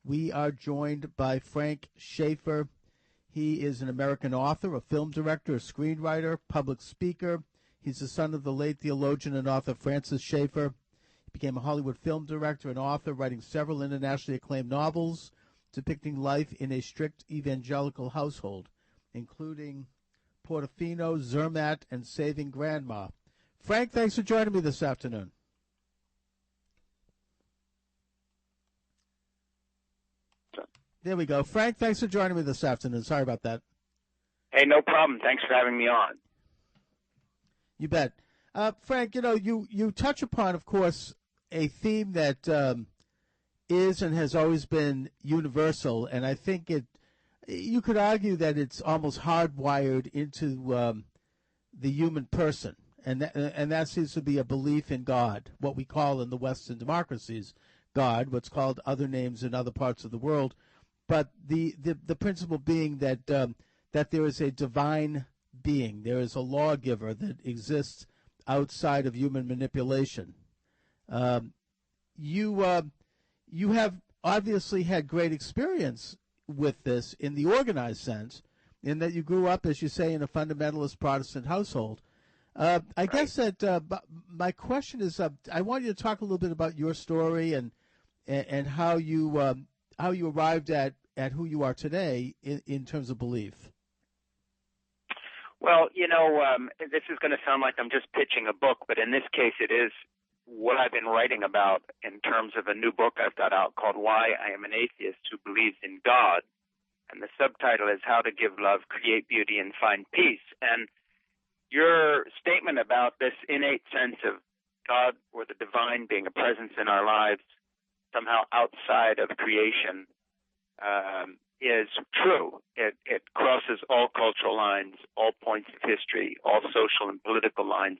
We are joined by Frank Schaeffer. He is an American author, a film director, a screenwriter, public speaker. He's the son of the late theologian and author Francis Schaeffer. He became a Hollywood film director and author, writing several internationally acclaimed novels depicting life in a strict evangelical household, including Portofino, Zermatt, and Saving Grandma. Frank, thanks for joining me this afternoon. There we go. Frank, thanks for joining me this afternoon. Sorry about that. Hey, no problem. Thanks for having me on. You bet. Frank, you touch upon, of course, a theme that is and has always been universal, and I think you could argue that it's almost hardwired into the human person, and that seems to be a belief in God, what we call in the Western democracies God, what's called other names in other parts of the world. But the principle being that there is a divine being, there is a lawgiver that exists outside of human manipulation. You have obviously had great experience with this in the organized sense, in that you grew up, as you say, in a fundamentalist Protestant household. I guess that my question is, I want you to talk a little bit about your story and how you arrived at who you are today in terms of belief. Well, this is going to sound like I'm just pitching a book, but in this case it is what I've been writing about in terms of a new book I've got out called Why I Am an Atheist Who Believes in God. And the subtitle is How to Give Love, Create Beauty, and Find Peace. And your statement about this innate sense of God or the divine being a presence in our lives somehow outside of creation is true. It crosses all cultural lines, all points of history, all social and political lines.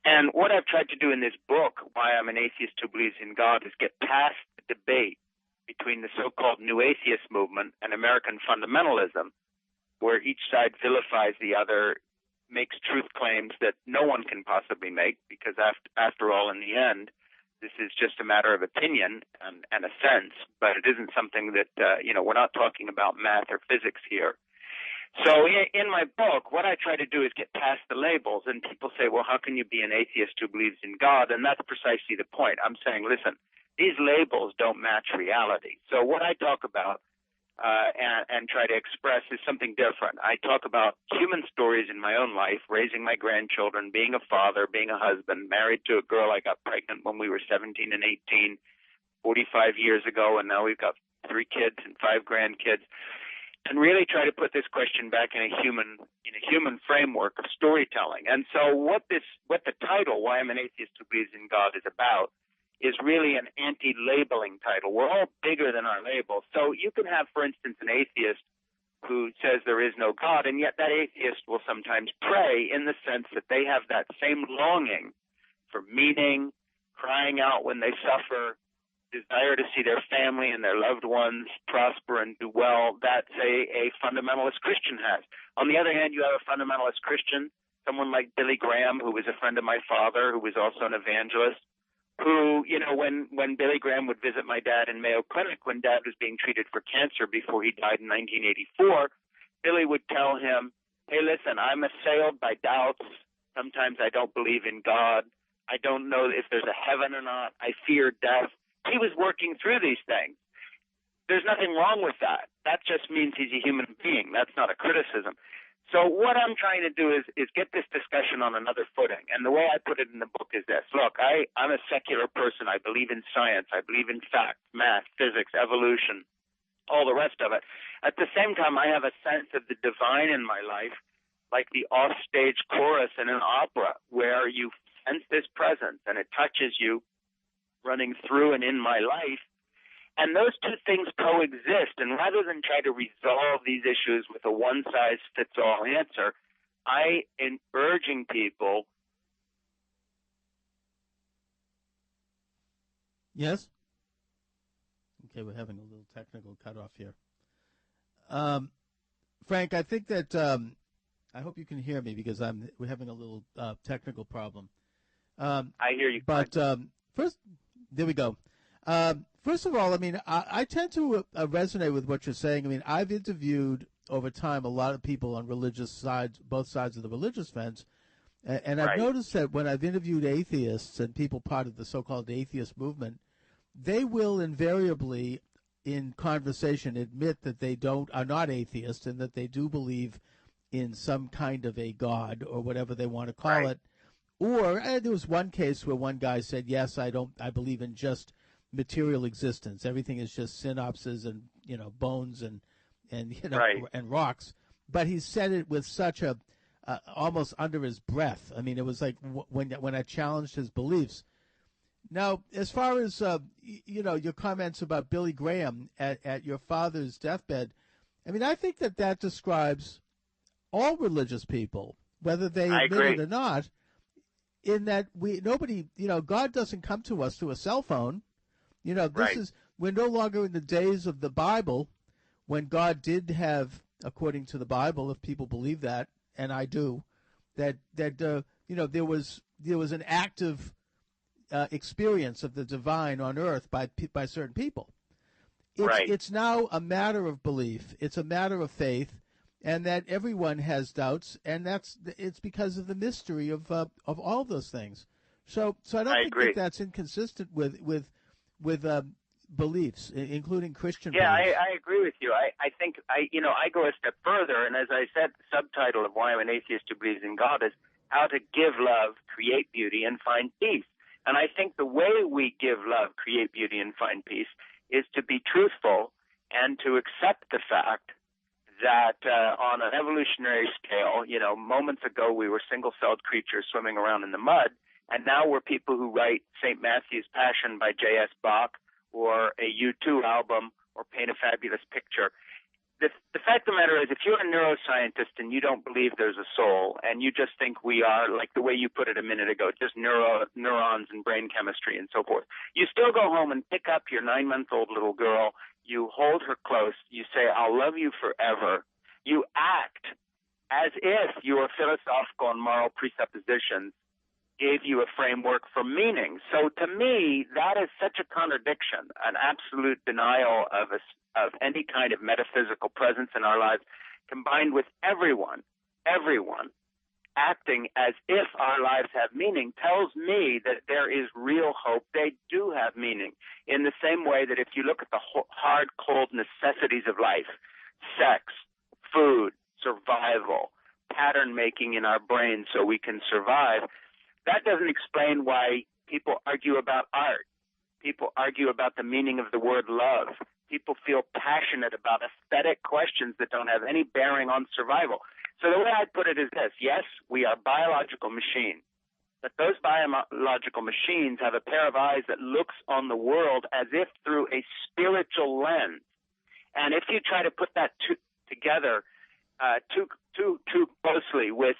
And what I've tried to do in this book, Why I'm an Atheist Who Believes in God, is get past the debate between the so-called New Atheist movement and American fundamentalism, where each side vilifies the other, makes truth claims that no one can possibly make, because after all, in the end, this is just a matter of opinion and a sense, but it isn't something that, we're not talking about math or physics here. So in my book, what I try to do is get past the labels, and people say, well, how can you be an atheist who believes in God? And that's precisely the point. I'm saying, listen, these labels don't match reality. So what I talk about and try to express is something different. I talk about human stories in my own life, raising my grandchildren, being a father, being a husband, married to a girl I got pregnant when we were 17 and 18, 45 years ago, and now we've got 3 kids and 5 grandkids, and really try to put this question back in a human framework of storytelling. And so what the title, Why I'm an Atheist Who Believes in God, is about is really an anti-labeling title. We're all bigger than our labels. So you can have, for instance, an atheist who says there is no God, and yet that atheist will sometimes pray in the sense that they have that same longing for meaning, crying out when they suffer, desire to see their family and their loved ones prosper and do well. That's a fundamentalist Christian has. On the other hand, you have a fundamentalist Christian, someone like Billy Graham, who was a friend of my father, who was also an evangelist, who, when Billy Graham would visit my dad in Mayo Clinic when Dad was being treated for cancer before he died in 1984, Billy would tell him, hey, listen, I'm assailed by doubts. Sometimes I don't believe in God. I don't know if there's a heaven or not. I fear death. He was working through these things. There's nothing wrong with that. That just means he's a human being. That's not a criticism. So what I'm trying to do is get this discussion on another footing. And the way I put it in the book is this. Look, I'm a secular person. I believe in science. I believe in facts, math, physics, evolution, all the rest of it. At the same time, I have a sense of the divine in my life, like the offstage chorus in an opera, where you sense this presence and it touches you running through and in my life. And those two things coexist. And rather than try to resolve these issues with a one-size-fits-all answer, I am urging people. Yes? Okay, we're having a little technical cutoff here. Frank, I think that I hope you can hear me because we're having a little technical problem. I hear you. But first, there we go. First of all, I mean, I tend to resonate with what you're saying. I mean, I've interviewed over time a lot of people on religious sides, both sides of the religious fence, and I've Right. noticed that when I've interviewed atheists and people part of the so-called atheist movement, they will invariably, in conversation, admit that they are not atheists and that they do believe in some kind of a God or whatever they want to call Right. it. Or there was one case where one guy said, "Yes, I believe in just material existence. Everything is just synapses and bones and Right. and rocks." But he said it with such a almost under his breath. I mean, it was like when I challenged his beliefs. Now, as far as your comments about Billy Graham at your father's deathbed, I mean, I think that describes all religious people, whether they I admit agree. it or not. In that God doesn't come to us through a cell phone. Right. We're no longer in the days of the Bible when God did have, according to the Bible, if people believe that, and I do, that there was an active experience of the divine on earth by certain people. Right. It's now a matter of belief. It's a matter of faith, and that everyone has doubts, and it's because of the mystery of all those things. So I don't think agree. that's inconsistent with beliefs, including Christian Yeah, beliefs. I agree with you. I think I go a step further, and as I said, the subtitle of Why I'm an Atheist Who Believes in God is How to Give Love, Create Beauty, and Find Peace. And I think the way we give love, create beauty, and find peace is to be truthful and to accept the fact that on an evolutionary scale, moments ago we were single-celled creatures swimming around in the mud, and now we're people who write St. Matthew's Passion by J.S. Bach or a U2 album or paint a fabulous picture. The fact of the matter is, if you're a neuroscientist and you don't believe there's a soul and you just think we are, like the way you put it a minute ago, just neurons and brain chemistry and so forth, you still go home and pick up your 9-month-old little girl, you hold her close, you say, "I'll love you forever." You act as if your philosophical and moral presuppositions gave you a framework for meaning. So to me, that is such a contradiction, an absolute denial of any kind of metaphysical presence in our lives, combined with everyone acting as if our lives have meaning, tells me that there is real hope. They do have meaning, in the same way that if you look at the hard, cold necessities of life, sex, food, survival, pattern making in our brains so we can survive, that doesn't explain why people argue about art. People argue about the meaning of the word love. People feel passionate about aesthetic questions that don't have any bearing on survival. So the way I put it is this: yes, we are biological machines, but those biological machines have a pair of eyes that looks on the world as if through a spiritual lens. And if you try to put that together too closely with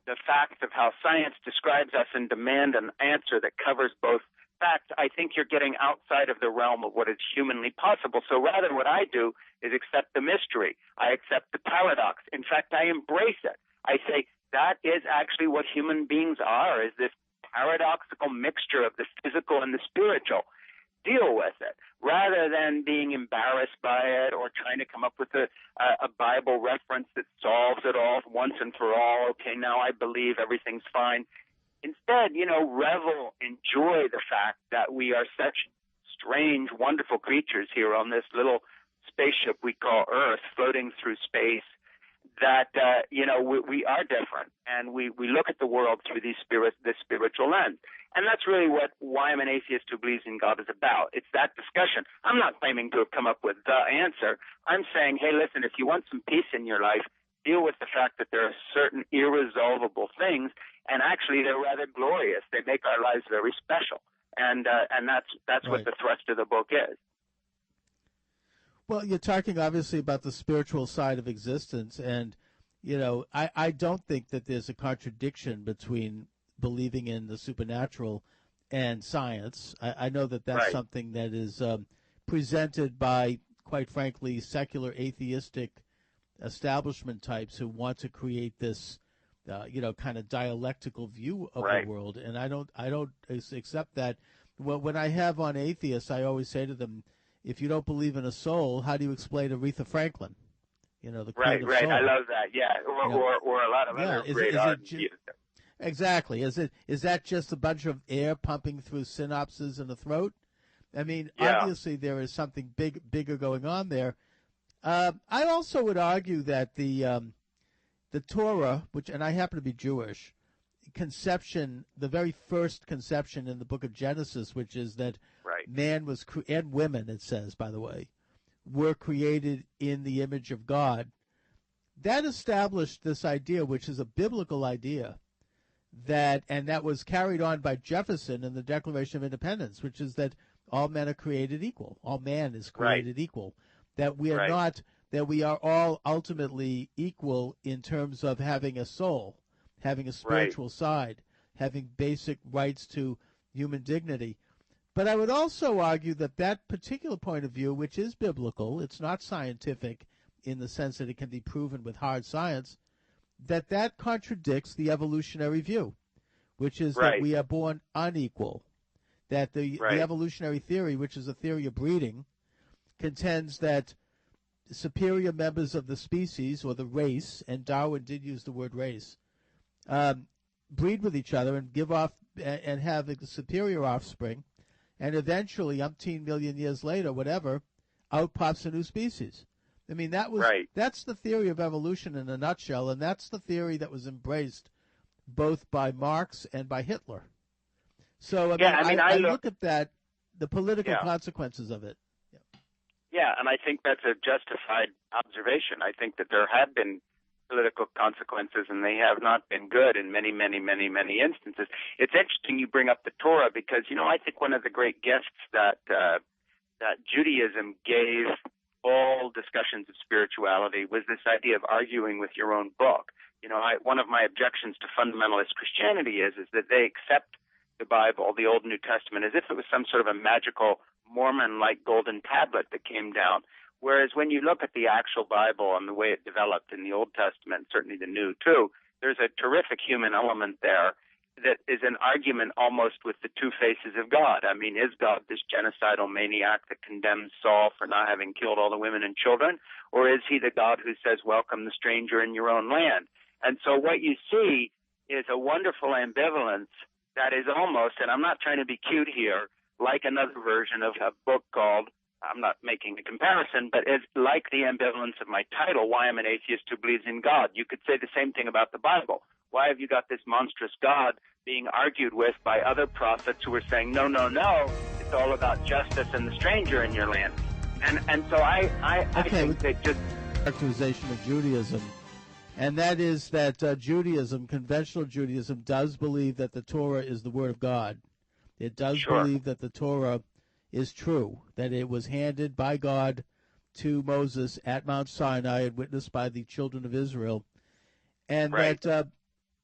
the fact of how science describes us and demand an answer that covers both facts, I think you're getting outside of the realm of what is humanly possible. So rather what I do is accept the mystery. I accept the paradox. In fact, I embrace it. I say that is actually what human beings are, is this paradoxical mixture of the physical and the spiritual. Deal with it, rather than being embarrassed by it or trying to come up with a Bible reference that solves it all once and for all. Okay, now I believe everything's fine. Instead, revel, enjoy the fact that we are such strange, wonderful creatures here on this little spaceship we call Earth, floating through space, that, we are different, and we look at the world through this spiritual lens. And that's really why I'm an atheist who believes in God is about. It's that discussion. I'm not claiming to have come up with the answer. I'm saying, hey, listen, if you want some peace in your life, deal with the fact that there are certain irresolvable things, and actually they're rather glorious. They make our lives very special. And that's Right. what the thrust of the book is. Well, you're talking obviously about the spiritual side of existence, and I don't think that there's a contradiction between believing in the supernatural and science. I know that that's Right. something that is presented by, quite frankly, secular atheistic establishment types who want to create this, kind of dialectical view of Right. the world, and I don't accept that. Well, when I have on atheists, I always say to them, if you don't believe in a soul, how do you explain Aretha Franklin? You know, the Queen Right, of right. Soul. I love that. Yeah, or a lot of other great art. Exactly. Is that just a bunch of air pumping through synapses in the throat? I mean, obviously there is something bigger going on there. I also would argue that the Torah, and I happen to be Jewish, conception, the very first conception in the book of Genesis, which is that man was and women, it says, by the way, were created in the image of God. That established this idea, which is a biblical idea, that was carried on by Jefferson in the Declaration of Independence, which is that all men are created equal. All man is created equal. That we are not, that we are all ultimately equal in terms of having a soul, having a spiritual side, having basic rights to human dignity. But I would also argue that that particular point of view, which is biblical, it's not scientific in the sense that it can be proven with hard science, that contradicts the evolutionary view, which is that we are born unequal, that the evolutionary theory, which is a theory of breeding, contends that superior members of the species or the race, and Darwin did use the word race, breed with each other and give off and have a superior offspring, and eventually, umpteen million years later, whatever, out pops a new species. I mean, that's the theory of evolution in a nutshell, and that's the theory that was embraced both by Marx and by Hitler. So, I look at that, the political consequences of it. Yeah, and I think that's a justified observation. I think that there have been political consequences, and they have not been good in many, many, many, many instances. It's interesting you bring up the Torah because, I think one of the great gifts that Judaism gave all discussions of spirituality was this idea of arguing with your own book. One of my objections to fundamentalist Christianity is that they accept the Bible, the Old and New Testament, as if it was some sort of a magical Mormon-like golden tablet that came down. Whereas when you look at the actual Bible and the way it developed in the Old Testament, certainly the New too, there's a terrific human element there that is an argument almost with the two faces of God. I mean, is God this genocidal maniac that condemns Saul for not having killed all the women and children? Or is he the God who says, welcome the stranger in your own land? And so what you see is a wonderful ambivalence that is almost, and I'm not trying to be cute here, like another version of a book called, I'm not making a comparison, but it's like the ambivalence of my title, Why I'm an Atheist Who Believes in God. You could say the same thing about the Bible. Why have you got this monstrous God being argued with by other prophets who are saying, no, no, no, it's all about justice and the stranger in your land? And so I think that just... characterization of Judaism, and that is that Judaism, conventional Judaism, does believe that the Torah is the Word of God. It does believe that the Torah is true, that it was handed by God to Moses at Mount Sinai and witnessed by the children of Israel, and that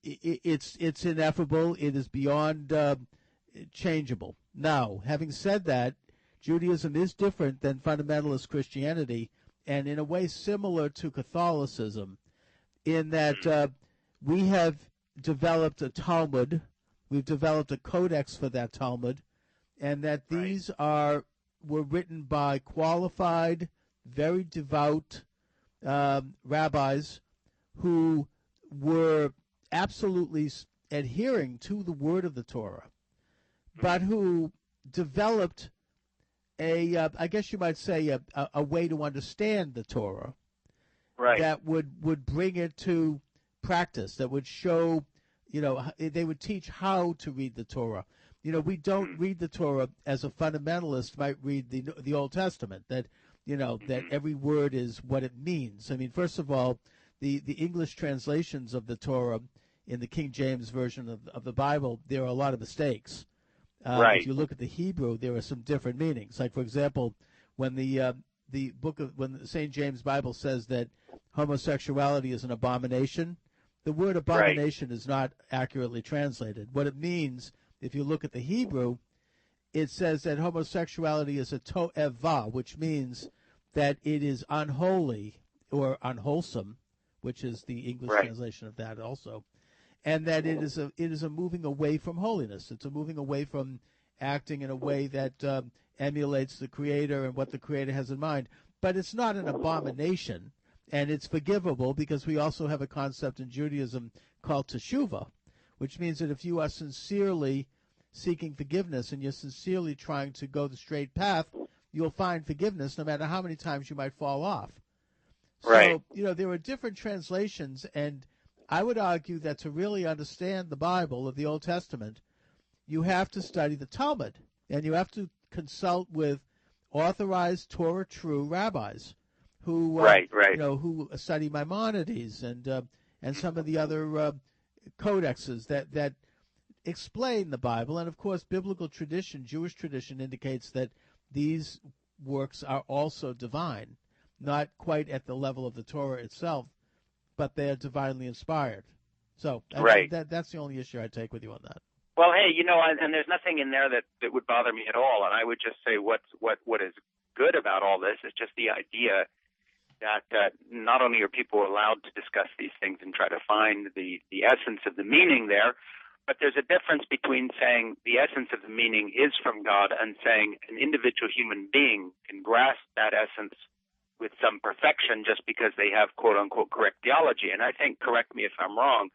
it's ineffable, it is beyond changeable. Now, having said that, Judaism is different than fundamentalist Christianity, and in a way similar to Catholicism, in that we have developed a Talmud, we've developed a codex for that Talmud, and that these were written by qualified, very devout rabbis who were absolutely adhering to the word of the Torah, but who developed I guess you might say, a way to understand the Torah that would bring it to practice, that would show, they would teach how to read the Torah. We don't read the Torah as a fundamentalist might read the Old Testament, that, that every word is what it means. I mean, first of all, the English translations of the Torah in the King James Version of the Bible, there are a lot of mistakes. If you look at the Hebrew, there are some different meanings. Like, for example, when the St. James Bible says that homosexuality is an abomination, the word abomination is not accurately translated. What it means, if you look at the Hebrew, it says that homosexuality is a to'eva, which means that it is unholy or unwholesome, which is the English translation of that also, and that it is a moving away from holiness. It's a moving away from acting in a way that emulates the Creator and what the Creator has in mind. But it's not an abomination, and it's forgivable because we also have a concept in Judaism called teshuvah, which means that if you are sincerely seeking forgiveness and you're sincerely trying to go the straight path, you'll find forgiveness no matter how many times you might fall off. Right. So, there are different translations, and I would argue that to really understand the Bible of the Old Testament, you have to study the Talmud, and you have to consult with authorized Torah true rabbis who who study Maimonides and some of the other codexes that explain the Bible. And of course, biblical tradition, Jewish tradition, indicates that these works are also divine, not quite at the level of the Torah itself, but they are divinely inspired. So that's the only issue I take with you on that. Well, hey, and there's nothing in there that would bother me at all. And I would just say what is good about all this is just the idea that not only are people allowed to discuss these things and try to find the essence of the meaning there, but there's a difference between saying the essence of the meaning is from God and saying an individual human being can grasp that essence with some perfection just because they have quote-unquote correct theology. And I think, correct me if I'm wrong,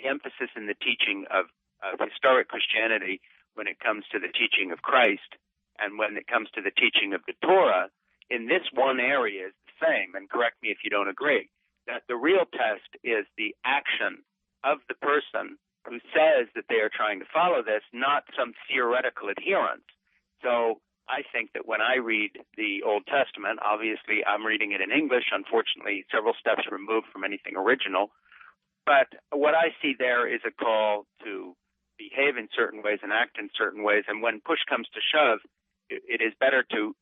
the emphasis in the teaching of historic Christianity when it comes to the teaching of Christ and when it comes to the teaching of the Torah in this one area is the same, and correct me if you don't agree, that the real test is the action of the person who says that they are trying to follow this, not some theoretical adherence. So I think that when I read the Old Testament, obviously I'm reading it in English, unfortunately several steps removed from anything original, but what I see there is a call to behave in certain ways and act in certain ways, and when push comes to shove, it is better to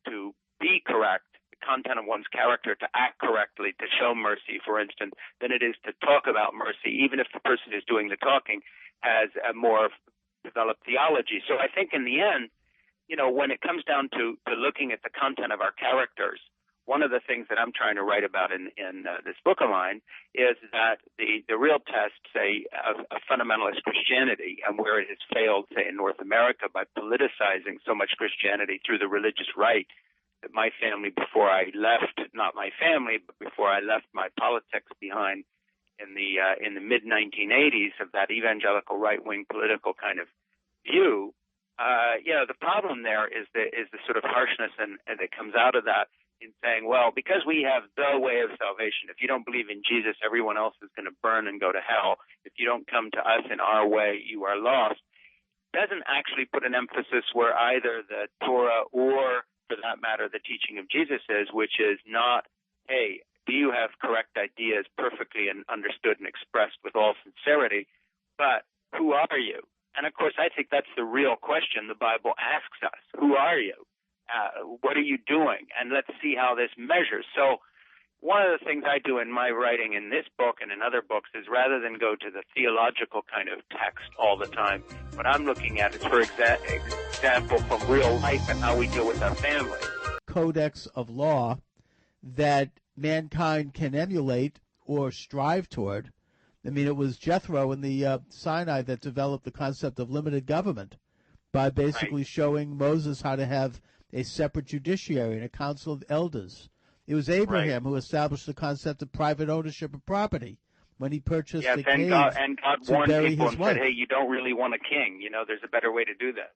be correct, the content of one's character, to act correctly, to show mercy, for instance, than it is to talk about mercy, even if the person who's doing the talking has a more developed theology. So I think in the end, when it comes down to looking at the content of our characters, one of the things that I'm trying to write about in this book of mine is that the real test, say, of fundamentalist Christianity and where it has failed, say, in North America by politicizing so much Christianity through the religious right, that my family, before I left, not my family, but before I left my politics behind in the mid-1980s of that evangelical right-wing political kind of view, the problem there is the sort of harshness and that comes out of that in saying, well, because we have the way of salvation, if you don't believe in Jesus, everyone else is going to burn and go to hell. If you don't come to us in our way, you are lost. Doesn't actually put an emphasis where either the Torah or, for that matter, the teaching of Jesus is, which is not, hey, do you have correct ideas perfectly and understood and expressed with all sincerity, but who are you? And, of course, I think that's the real question the Bible asks us. Who are you? What are you doing? And let's see how this measures. So one of the things I do in my writing in this book and in other books is rather than go to the theological kind of text all the time, what I'm looking at is, for example, from real life and how we deal with our family. Codex of law that mankind can emulate or strive toward. I mean, it was Jethro in the Sinai that developed the concept of limited government by basically showing Moses how to have a separate judiciary and a council of elders. It was Abraham who established the concept of private ownership of property when he purchased the cave God to warned bury people his and wife. said, hey, you don't really want a king. There's a better way to do that.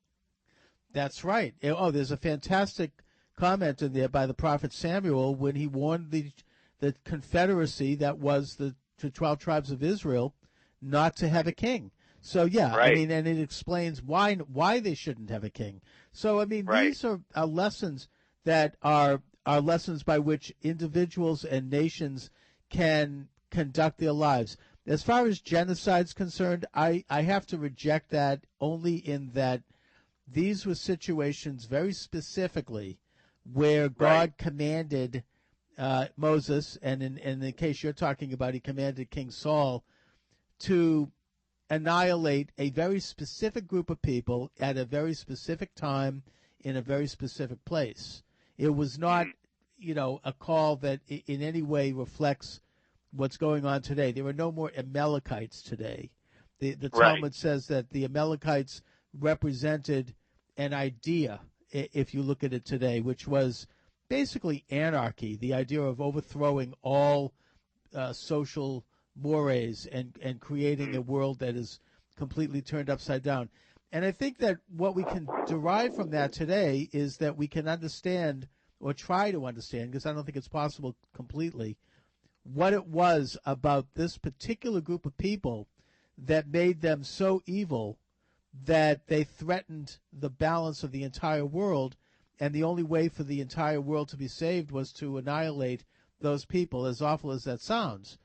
That's right. Oh, there's a fantastic comment in there by the prophet Samuel when he warned the confederacy that was the 12 tribes of Israel not to have a king. So, I mean, and it explains why they shouldn't have a king. So, I mean, these are lessons that are lessons by which individuals and nations can conduct their lives. As far as genocide is concerned, I have to reject that only in that these were situations very specifically where God commanded Moses, and in the case you're talking about, he commanded King Saul to annihilate a very specific group of people at a very specific time in a very specific place. It was not, a call that in any way reflects what's going on today. There are no more Amalekites today. The Talmud says that the Amalekites represented an idea, if you look at it today, which was basically anarchy, the idea of overthrowing all social mores and creating a world that is completely turned upside down. And I think that what we can derive from that today is that we can understand, or try to understand, because I don't think it's possible completely, what it was about this particular group of people that made them so evil that they threatened the balance of the entire world, and the only way for the entire world to be saved was to annihilate those people, as awful as that sounds.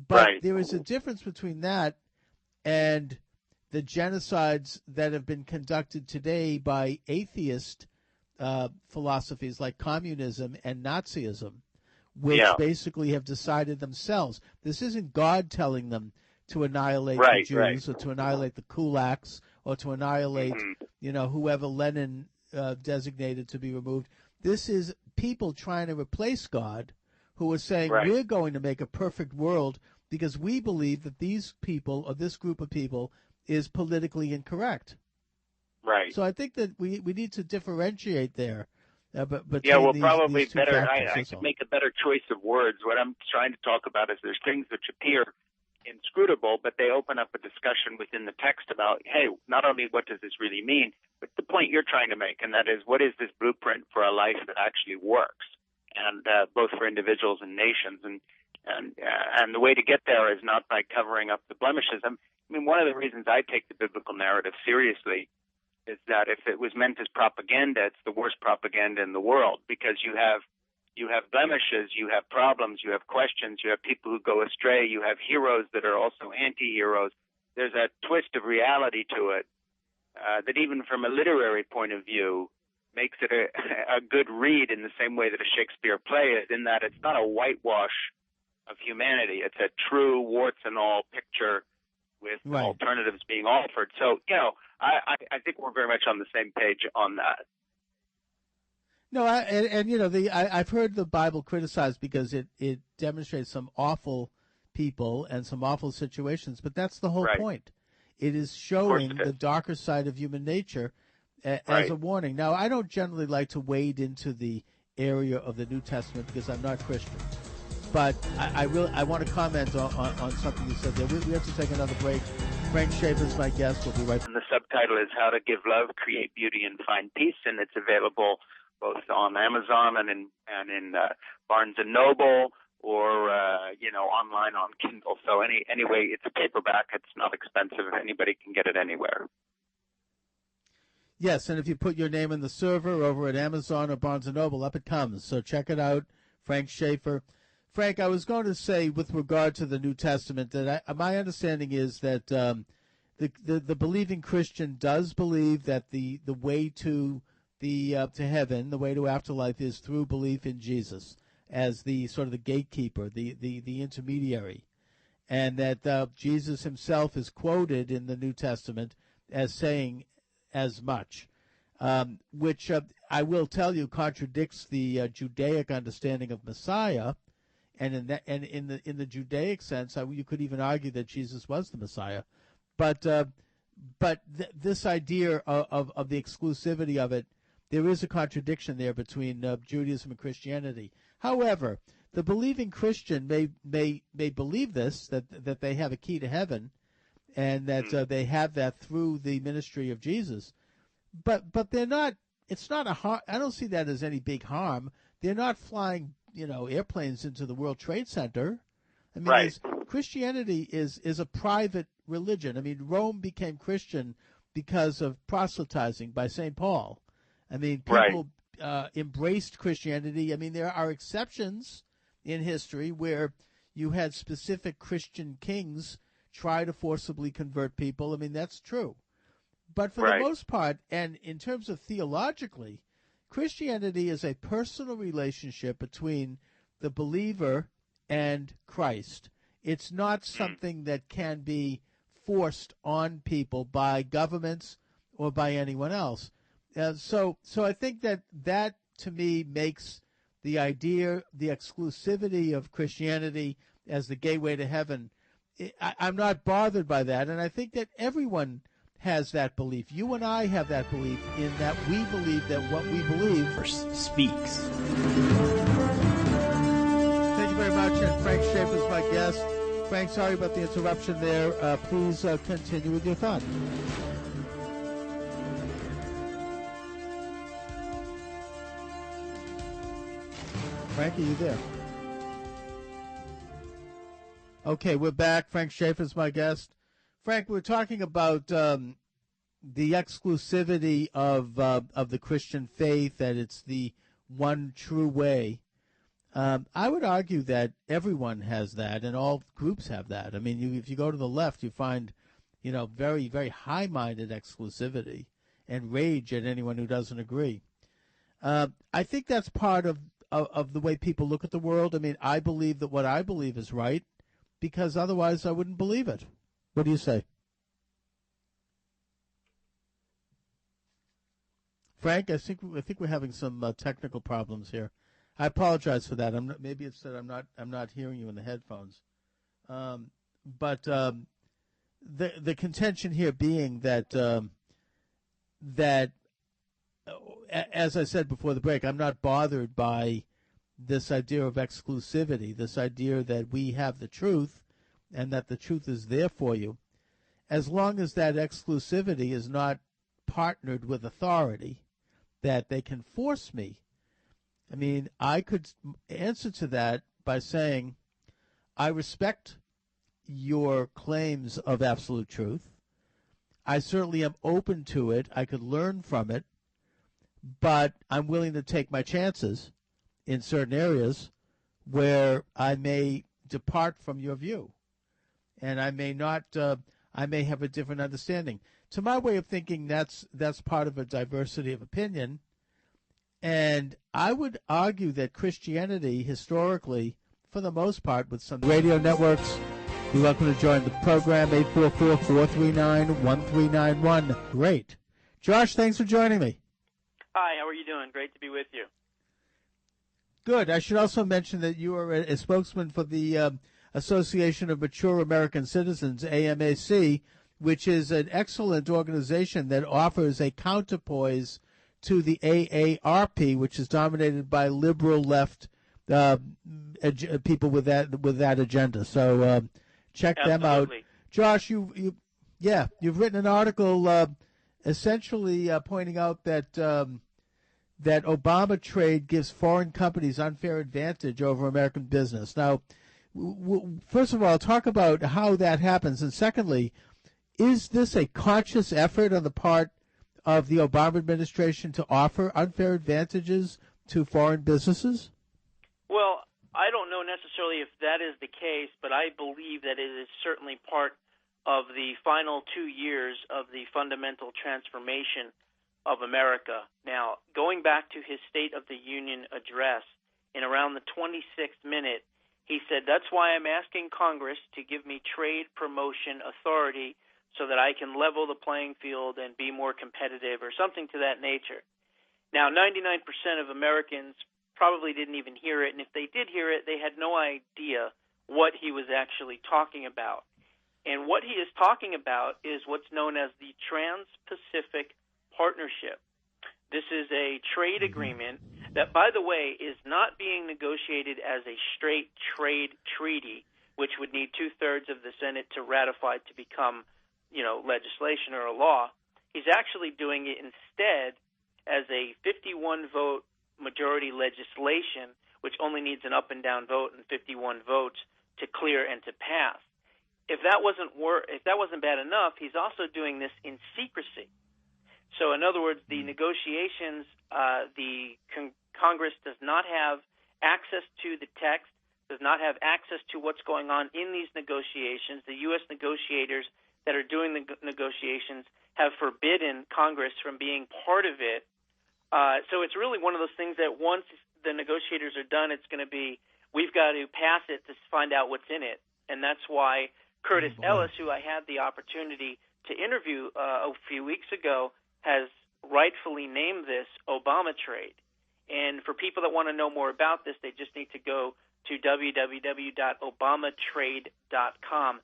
But there is a difference between that and the genocides that have been conducted today by atheist philosophies like communism and Nazism, which basically have decided themselves. This isn't God telling them to annihilate the Jews or to annihilate the kulaks or to annihilate, whoever Lenin designated to be removed. This is people trying to replace God, who are saying, we're going to make a perfect world because we believe that these people, or this group of people, is politically incorrect. Right. So I think that we need to differentiate there. Probably these two better. factors, I could make a better choice of words. What I'm trying to talk about is there's things which appear inscrutable, but they open up a discussion within the text about, hey, not only what does this really mean, but the point you're trying to make, and that is, what is this blueprint for a life that actually works, and both for individuals and nations, and the way to get there is not by covering up the blemishes. I mean, one of the reasons I take the biblical narrative seriously is that if it was meant as propaganda, it's the worst propaganda in the world, because you have blemishes, you have problems, you have questions, you have people who go astray, you have heroes that are also anti-heroes. There's a twist of reality to it that even from a literary point of view makes it a good read in the same way that a Shakespeare play is, in that it's not a whitewash of humanity. It's a true warts and all picture with alternatives being offered. So, I think we're very much on the same page on that. No, I've heard the Bible criticized because it demonstrates some awful people and some awful situations, but that's the whole point. It is showing the darker side of human nature as a warning. Now, I don't generally like to wade into the area of the New Testament because I'm not Christian, but I want to comment on something you said there. We have to take another break. Frank Schaeffer is my guest. We'll be right back. And the subtitle is How to Give Love, Create Beauty, and Find Peace, and it's available both on Amazon and in Barnes and Noble, or online on Kindle. So anyway, it's a paperback. It's not expensive. Anybody can get it anywhere. Yes, and if you put your name in the server over at Amazon or Barnes & Noble, up it comes. So check it out, Frank Schaeffer. Frank, I was going to say, with regard to the New Testament, that my understanding is that the believing Christian does believe that the way to to heaven, the way to afterlife, is through belief in Jesus as the sort of the gatekeeper, the intermediary, and that Jesus himself is quoted in the New Testament as saying as much, which I will tell you contradicts the Judaic understanding of Messiah, and in the Judaic sense, you could even argue that Jesus was the Messiah, but this idea of the exclusivity of it, there is a contradiction there between Judaism and Christianity. However, the believing Christian may believe this, that they have a key to heaven, and that they have that through the ministry of Jesus. But they're not. It's not a harm. I don't see that as any big harm. They're not flying, airplanes into the World Trade Center. I mean, Christianity is a private religion. I mean, Rome became Christian because of proselytizing by St. Paul. I mean, people embraced Christianity. I mean, there are exceptions in history where you had specific Christian kings try to forcibly convert people. I mean, that's true. But for the most part, and in terms of theologically, Christianity is a personal relationship between the believer and Christ. It's not something that can be forced on people by governments or by anyone else. So I think that to me makes the idea, the exclusivity of Christianity as the gateway to heaven, I'm not bothered by that. And I think that everyone has that belief. You and I have that belief in that we believe that what we believe speaks. Thank you very much. And Frank Schaeffer is my guest. Frank, sorry about the interruption there. Please continue with your thought. Frank, are you there? Okay, we're back. Frank Schaeffer is my guest. Frank, we're talking about the exclusivity of the Christian faith, that it's the one true way. I would argue that everyone has that, and all groups have that. I mean, if you go to the left, you find, very, very high-minded exclusivity and rage at anyone who doesn't agree. I think that's part of the way people look at the world. I mean, I believe that what I believe is right, because otherwise I wouldn't believe it. What do you say? Frank, I think we're having some technical problems here. I apologize for that. Maybe it's that I'm not hearing you in the headphones. But the contention here being that as I said before the break, I'm not bothered by this idea of exclusivity, this idea that we have the truth and that the truth is there for you, as long as that exclusivity is not partnered with authority, that they can force me. I mean, I could answer to that by saying, I respect your claims of absolute truth. I certainly am open to it. I could learn from it, but I'm willing to take my chances in certain areas where I may depart from your view, and I may not. I may have a different understanding. To my way of thinking, that's part of a diversity of opinion. And I would argue that Christianity, historically, for the most part, with some radio networks, you're welcome to join the program, 844-439-1391. Great. Josh, thanks for joining me. Hi, how are you doing? Great to be with you. Good. I should also mention that you are a spokesman for the Association of Mature American Citizens, AMAC, which is an excellent organization that offers a counterpoise to the AARP, which is dominated by liberal left people with that agenda. So check them out. Josh, you've written an article essentially pointing out that that Obama trade gives foreign companies unfair advantage over American business. Now, first of all, talk about how that happens, and secondly, is this a conscious effort on the part of the Obama administration to offer unfair advantages to foreign businesses? Well, I don't know necessarily if that is the case, but I believe that it is certainly part of the final 2 years of the fundamental transformation of America. Now, going back to his State of the Union address, in around the 26th minute, he said, "That's why I'm asking Congress to give me trade promotion authority so that I can level the playing field and be more competitive," or something to that nature. Now, 99% of Americans probably didn't even hear it, and if they did hear it, they had no idea what he was actually talking about. And what he is talking about is what's known as the Trans-Pacific Partnership. This is a trade agreement that, by the way, is not being negotiated as a straight trade treaty, which would need 2/3 of the Senate to ratify to become legislation or a law. He's actually doing it instead as a 51-vote majority legislation, which only needs an up and down vote and 51 votes to clear and to pass. If that wasn't bad enough, he's also doing this in secrecy. So, in other words, the negotiations, Congress does not have access to the text, does not have access to what's going on in these negotiations. The U.S. negotiators that are doing the negotiations have forbidden Congress from being part of it. So it's really one of those things that once the negotiators are done, it's going to be, we've got to pass it to find out what's in it. And that's why Curtis Ellis, who I had the opportunity to interview a few weeks ago, has rightfully named this Obama trade. And for people that want to know more about this, they just need to go to www.obamatrade.com.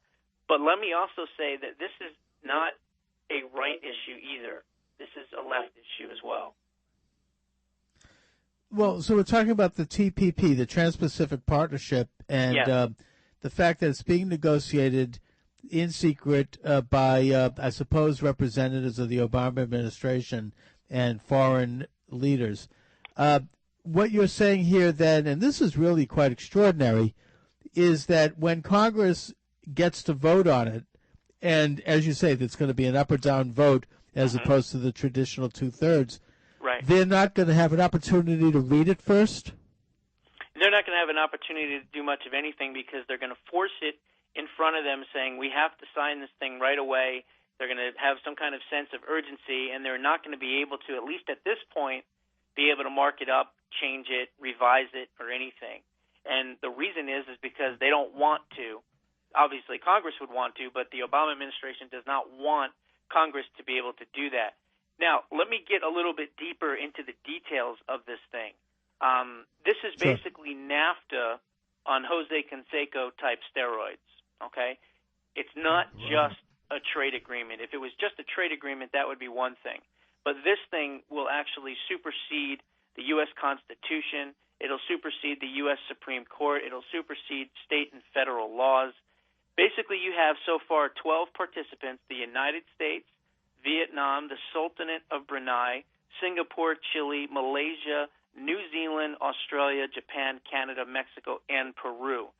But let me also say that this is not a right issue either. This is a left issue as well. Well, so we're talking about the TPP, the Trans-Pacific Partnership, and Yes. The fact that it's being negotiated in secret by, I suppose, representatives of the Obama administration and foreign leaders. What you're saying here then, and this is really quite extraordinary, is that when Congress gets to vote on it, and as you say, it's going to be an up or down vote as opposed to the traditional two-thirds, right, they're not going to have an opportunity to read it first? They're not going to have an opportunity to do much of anything because they're going to force it in front of them saying, we have to sign this thing right away. They're going to have some kind of sense of urgency, and they're not going to be able to, at least at this point, be able to mark it up, change it, revise it, or anything. And the reason is because they don't want to. Obviously, Congress would want to, but the Obama administration does not want Congress to be able to do that. Now, let me get a little bit deeper into the details of this thing. This is basically NAFTA on Jose Canseco-type steroids, okay? It's not just a trade agreement. If it was just a trade agreement, that would be one thing. But this thing will actually supersede the U.S. Constitution. It'll supersede the U.S. Supreme Court. It'll supersede state and federal laws. Basically, you have so far 12 participants, the United States, Vietnam, the Sultanate of Brunei, Singapore, Chile, Malaysia, New Zealand, Australia, Japan, Canada, Mexico, and Peru.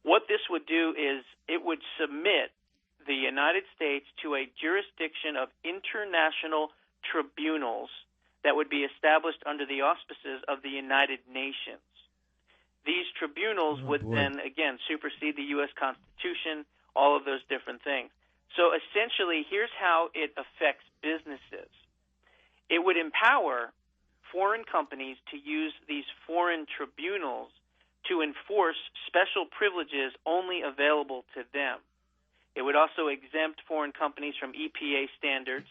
What this would do is it would submit the United States to a jurisdiction of international tribunals that would be established under the auspices of the United Nations. These tribunals would then, again, supersede the U.S. Constitution, all of those different things. So essentially, here's how it affects businesses. It would empower foreign companies to use these foreign tribunals to enforce special privileges only available to them. It would also exempt foreign companies from EPA standards,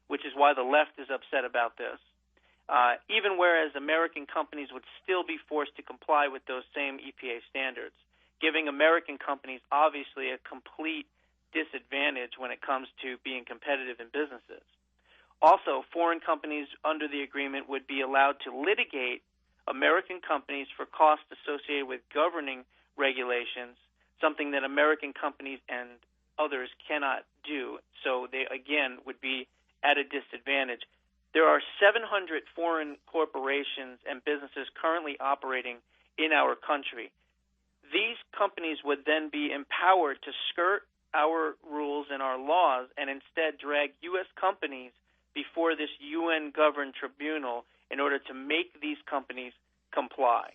which is why the left is upset about this, even whereas American companies would still be forced to comply with those same EPA standards, giving American companies obviously a complete disadvantage when it comes to being competitive in businesses. Also, foreign companies under the agreement would be allowed to litigate American companies for costs associated with governing regulations, something that American companies and others cannot do. So they, again, would be at a disadvantage. There are 700 foreign corporations and businesses currently operating in our country. These companies would then be empowered to skirt our rules and our laws and instead drag U.S. companies before this UN-governed tribunal in order to make these companies comply.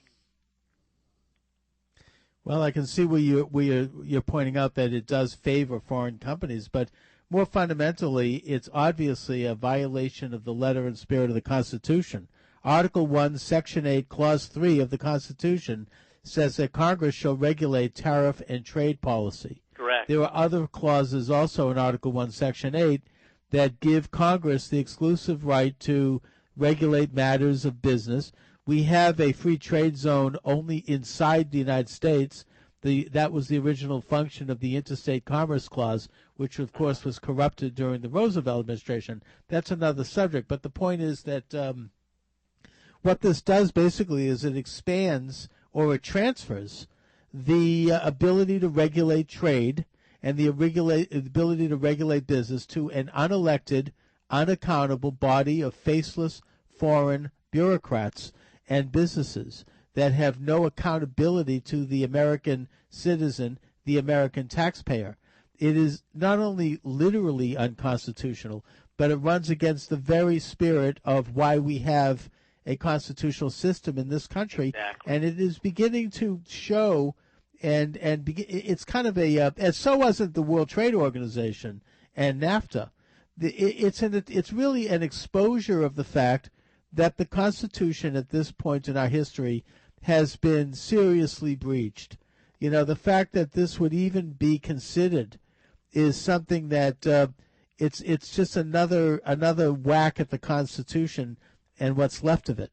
Well, I can see where you're pointing out that it does favor foreign companies, but more fundamentally, it's obviously a violation of the letter and spirit of the Constitution. Article 1, Section 8, Clause 3 of the Constitution says that Congress shall regulate tariff and trade policy. Correct. There are other clauses also in Article 1, Section 8 that give Congress the exclusive right to regulate matters of business. We have a free trade zone only inside the United States. That was the original function of the Interstate Commerce Clause, which, of course, was corrupted during the Roosevelt administration. That's another subject. But the point is that what this does basically is it expands or it transfers the ability to regulate trade and the ability to regulate business to an unelected, unaccountable body of faceless foreign bureaucrats and businesses that have no accountability to the American citizen, the American taxpayer. It is not only literally unconstitutional, but it runs against the very spirit of why we have a constitutional system in this country. Exactly. And it is beginning to show, and it's kind of and so wasn't the World Trade Organization and NAFTA. It's really an exposure of the fact that the Constitution at this point in our history has been seriously breached. You know, the fact that this would even be considered is something that it's just another whack at the Constitution and what's left of it.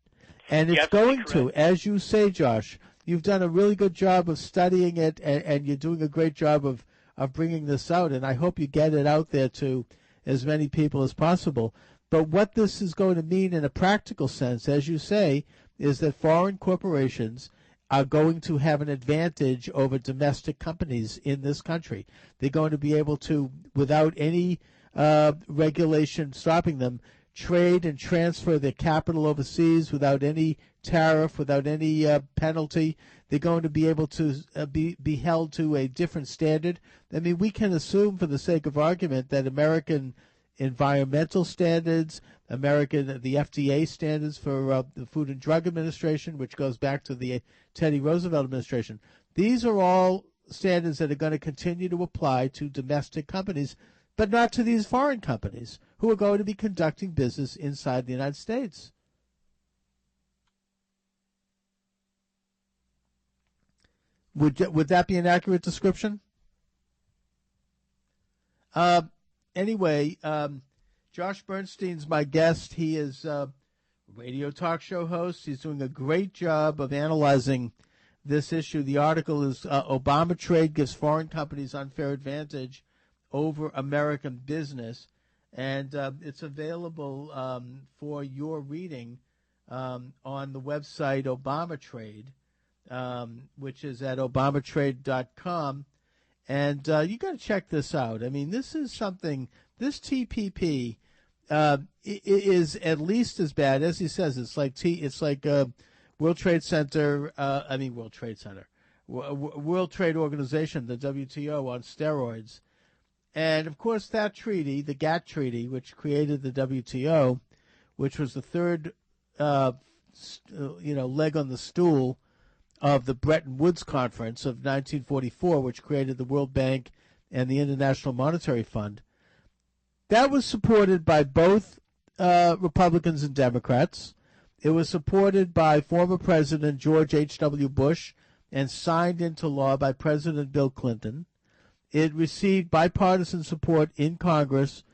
And it's going to, as you say, Josh, you've done a really good job of studying it, and you're doing a great job of bringing this out, and I hope you get it out there to as many people as possible. But what this is going to mean in a practical sense, as you say, is that foreign corporations are going to have an advantage over domestic companies in this country. They're going to be able to, without any regulation stopping them, trade and transfer their capital overseas without any tariff, without any penalty. They're going to be able to be held to a different standard. I mean, we can assume, for the sake of argument, that American environmental standards, the FDA standards for the Food and Drug Administration, which goes back to the Teddy Roosevelt administration, these are all standards that are going to continue to apply to domestic companies, but not to these foreign companies who are going to be conducting business inside the United States. Would that be an accurate description? Anyway, Josh Bernstein's my guest. He is a radio talk show host. He's doing a great job of analyzing this issue. The article is Obama Trade Gives Foreign Companies Unfair Advantage Over American Business. And it's available for your reading on the website Obama Trade, which is at obamatrade.com. And you got to check this out. I mean, this is something, this TPP is at least as bad as he says. It's like World Trade Organization, the WTO, on steroids. And, of course, that treaty, the GATT treaty, which created the WTO, which was the third, leg on the stool of the Bretton Woods Conference of 1944, which created the World Bank and the International Monetary Fund, that was supported by both Republicans and Democrats. It was supported by former President George H.W. Bush and signed into law by President Bill Clinton. It received bipartisan support in Congress,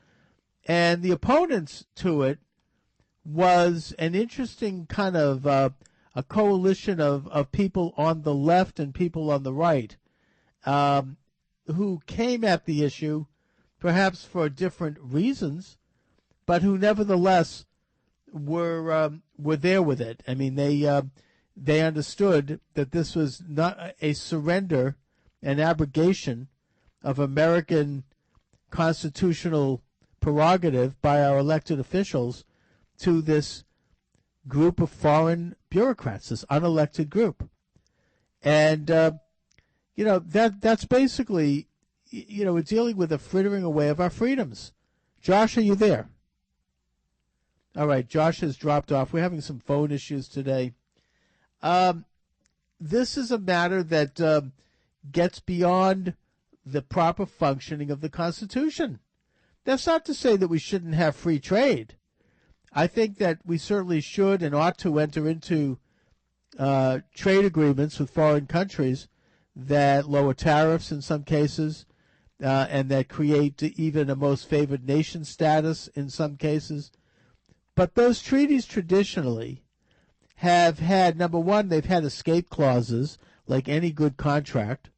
and the opponents to it was an interesting kind of a coalition of people on the left and people on the right who came at the issue perhaps for different reasons, but who nevertheless were there with it. I mean, they understood that this was not a surrender, an abrogation of American constitutional prerogative by our elected officials to this group of foreign bureaucrats, this unelected group. And, that's basically, we're dealing with a frittering away of our freedoms. Josh, are you there? All right, Josh has dropped off. We're having some phone issues today. This is a matter that gets beyond the proper functioning of the Constitution. That's not to say that we shouldn't have free trade. I think that we certainly should and ought to enter into trade agreements with foreign countries that lower tariffs in some cases and that create even a most favored nation status in some cases. But those treaties traditionally have had, number one, they've had escape clauses like any good contract.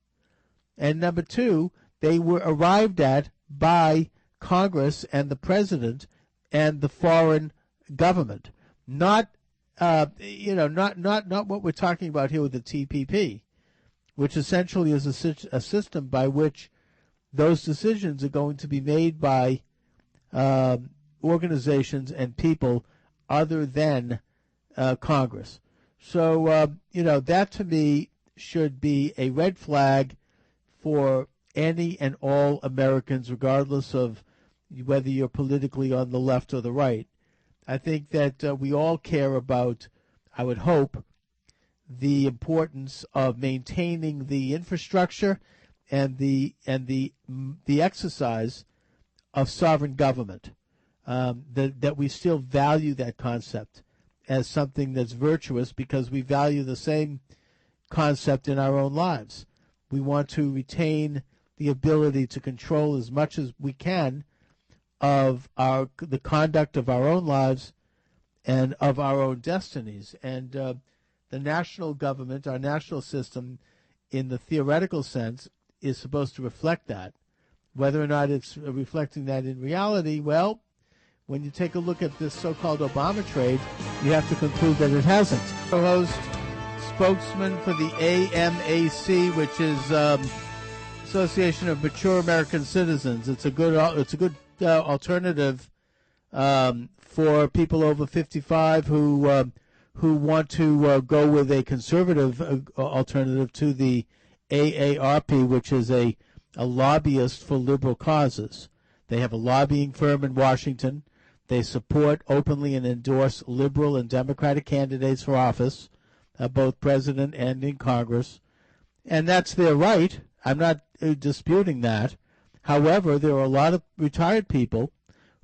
And number two, they were arrived at by Congress and the president and the foreign government. Not what we're talking about here with the TPP, which essentially is a system by which those decisions are going to be made by organizations and people other than Congress. So, that to me should be a red flag for any and all Americans, regardless of whether you're politically on the left or the right. I think that we all care about, I would hope, the importance of maintaining the infrastructure and the exercise of sovereign government. That we still value that concept as something that's virtuous because we value the same concept in our own lives. We want to retain the ability to control as much as we can of the conduct of our own lives and of our own destinies. And the national government, our national system, in the theoretical sense, is supposed to reflect that. Whether or not it's reflecting that in reality, well, when you take a look at this so-called Obama trade, you have to conclude that it hasn't. Co-host, spokesman for the AMAC, which is Association of Mature American Citizens. It's a good alternative for people over 55 who want to go with a conservative alternative to the AARP, which is a lobbyist for liberal causes. They have a lobbying firm in Washington. They support openly and endorse liberal and Democratic candidates for office, both president and in Congress. And that's their right. I'm not disputing that. However, there are a lot of retired people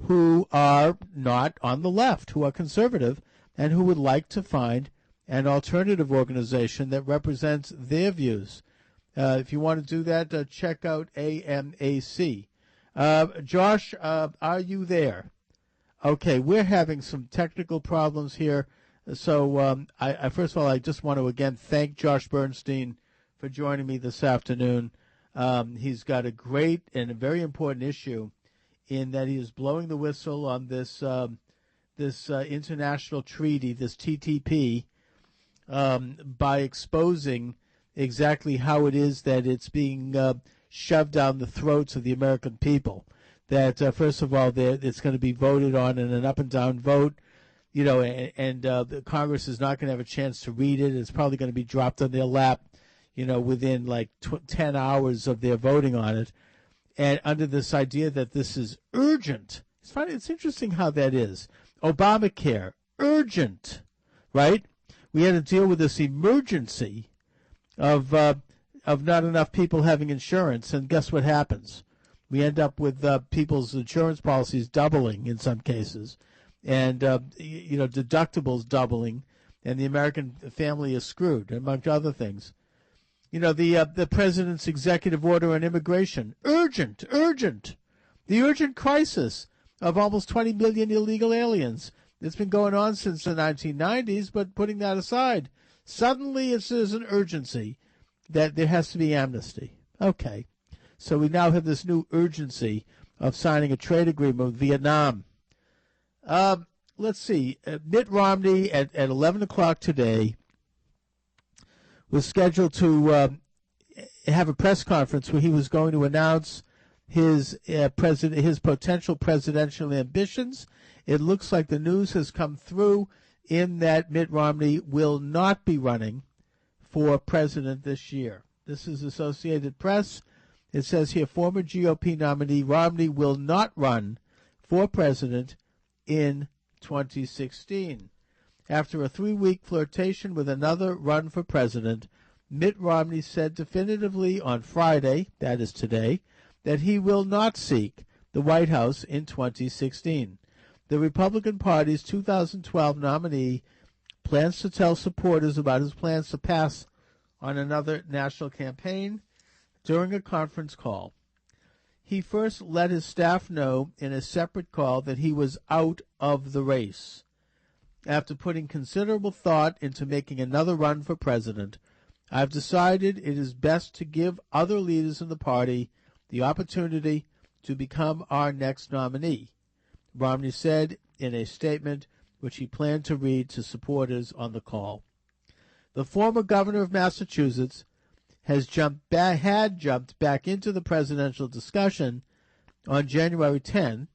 who are not on the left, who are conservative, and who would like to find an alternative organization that represents their views. If you want to do that, check out AMAC. Josh, are you there? Okay, we're having some technical problems here. So I first of all, I just want to again thank Josh Bernstein for joining me this afternoon. He's got a great and a very important issue in that he is blowing the whistle on this international treaty, this TTP, by exposing exactly how it is that it's being shoved down the throats of the American people. That first of all, it's going to be voted on in an up and down vote, and the Congress is not going to have a chance to read it. It's probably going to be dropped on their lap, within like 10 hours of their voting on it, and under this idea that this is urgent. It's interesting how that is. Obamacare, urgent, right? We had to deal with this emergency of not enough people having insurance, and guess what happens? We end up with people's insurance policies doubling in some cases, and deductibles doubling, and the American family is screwed, among other things. The president's executive order on immigration, urgent. The urgent crisis of almost 20 million illegal aliens. It's been going on since the 1990s, but putting that aside, suddenly there's an urgency that there has to be amnesty. Okay. So we now have this new urgency of signing a trade agreement with Vietnam. Let's see. Mitt Romney at 11 o'clock today was scheduled to have a press conference where he was going to announce his potential presidential ambitions. It looks like the news has come through in that Mitt Romney will not be running for president this year. This is Associated Press. It says here, former GOP nominee Romney will not run for president in 2016. After a 3-week flirtation with another run for president, Mitt Romney said definitively on Friday, that is today, that he will not seek the White House in 2016. The Republican Party's 2012 nominee plans to tell supporters about his plans to pass on another national campaign during a conference call. He first let his staff know in a separate call that he was out of the race. After putting considerable thought into making another run for president, I've decided it is best to give other leaders in the party the opportunity to become our next nominee, Romney said in a statement which he planned to read to supporters on the call. The former governor of Massachusetts had jumped back into the presidential discussion on January 10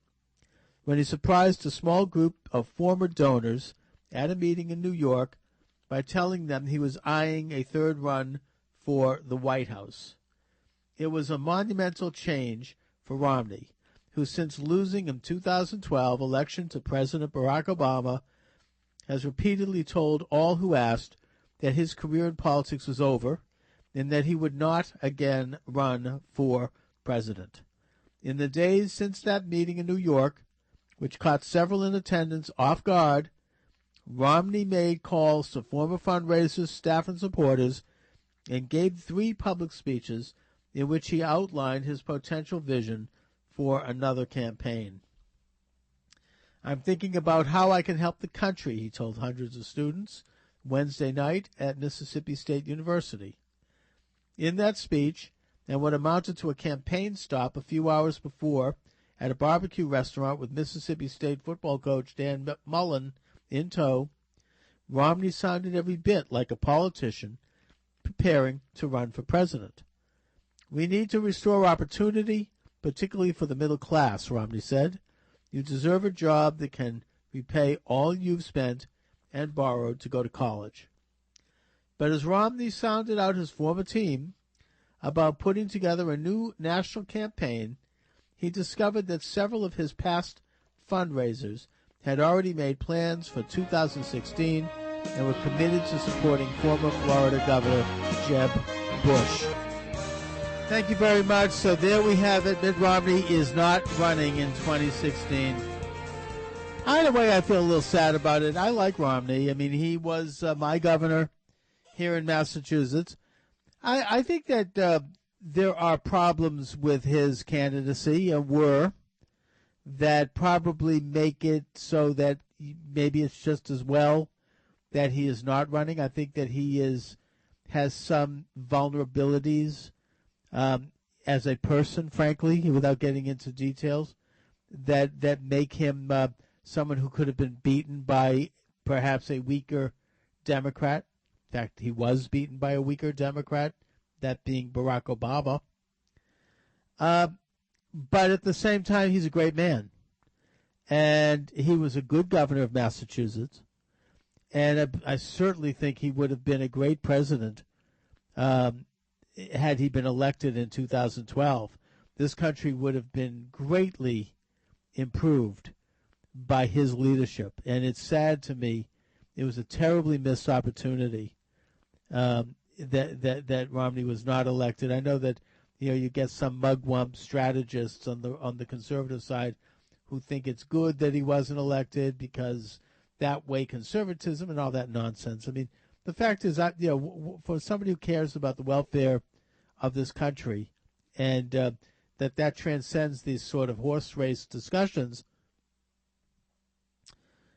when he surprised a small group of former donors at a meeting in New York by telling them he was eyeing a third run for the White House. It was a monumental change for Romney, who since losing in 2012 election to President Barack Obama has repeatedly told all who asked that his career in politics was over and that he would not again run for president. In the days since that meeting in New York, which caught several in attendance off guard, Romney made calls to former fundraisers, staff, and supporters and gave 3 public speeches in which he outlined his potential vision for another campaign. I'm thinking about how I can help the country, he told hundreds of students Wednesday night at Mississippi State University. In that speech, and what amounted to a campaign stop a few hours before at a barbecue restaurant with Mississippi State football coach Dan Mullen in tow, Romney sounded every bit like a politician preparing to run for president. "We need to restore opportunity, particularly for the middle class," Romney said. "You deserve a job that can repay all you've spent and borrowed to go to college." But as Romney sounded out his former team about putting together a new national campaign, he discovered that several of his past fundraisers had already made plans for 2016 and were committed to supporting former Florida Governor Jeb Bush. Thank you very much. So there we have it. Mitt Romney is not running in 2016. Either way, I feel a little sad about it. I like Romney. I mean, he was my governor here in Massachusetts. I think that there are problems with his candidacy, that probably make it so that maybe it's just as well that he is not running. I think that he has some vulnerabilities as a person, frankly, without getting into details, that make him someone who could have been beaten by perhaps a weaker Democrat. In fact, he was beaten by a weaker Democrat, that being Barack Obama. But at the same time, he's a great man. And he was a good governor of Massachusetts. And I certainly think he would have been a great president had he been elected in 2012. This country would have been greatly improved by his leadership. And it's sad to me. It was a terribly missed opportunity that Romney was not elected. I know that you get some mugwump strategists on the conservative side who think it's good that he wasn't elected because that way conservatism and all that nonsense. I mean, the fact is, for somebody who cares about the welfare of this country and that transcends these sort of horse race discussions,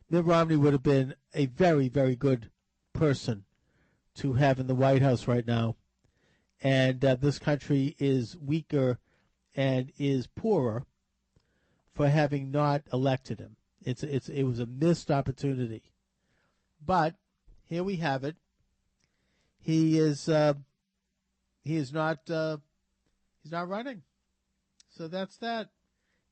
Mitt Romney would have been a very, very good person to have in the White House right now. And this country is weaker and is poorer for having not elected him. It was a missed opportunity. But here we have it. He is not running. So that's that.